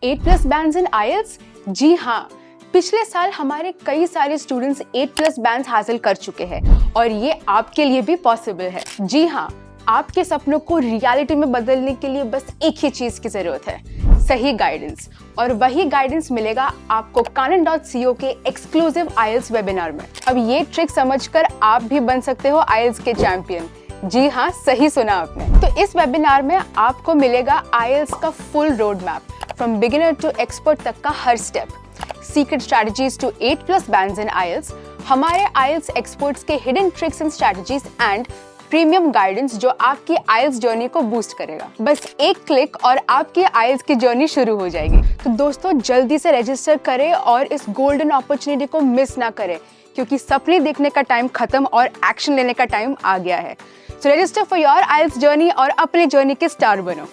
8+ bands इन आईएलट्स? जी हाँ, पिछले साल हमारे कई सारे स्टूडेंट्स 8+ बैंड्स हासिल कर चुके हैं और ये आपके लिए भी पॉसिबल है। जी हाँ, आपके सपनों को रियलिटी में बदलने के लिए बस एक ही चीज की जरूरत है, सही गाइडेंस। और वही गाइडेंस मिलेगा आपको kanan.co के एक्सक्लूसिव IELTS वेबिनार में। अब ये ट्रिक समझकर आप भी बन सकते हो IELTS के चैंपियन। जी हाँ, सही सुना आपने। तो इस वेबिनार में आपको मिलेगा IELTS का full road map, from beginner to expert तक का हर step, secret strategies to 8+ bands in IELTS, हमारे IELTS एक्सपर्ट्स के hidden tricks and strategies and premium guidance जो आपकी IELTS जर्नी को बूस्ट करेगा। बस एक क्लिक और आपकी IELTS की जर्नी शुरू हो जाएगी। तो दोस्तों, जल्दी से रजिस्टर करें और इस गोल्डन अपॉर्चुनिटी को मिस ना करें, क्योंकि सपने देखने का टाइम खत्म और एक्शन लेने का टाइम आ गया है। So register for your IELTS journey और अपने जर्नी के स्टार बनो।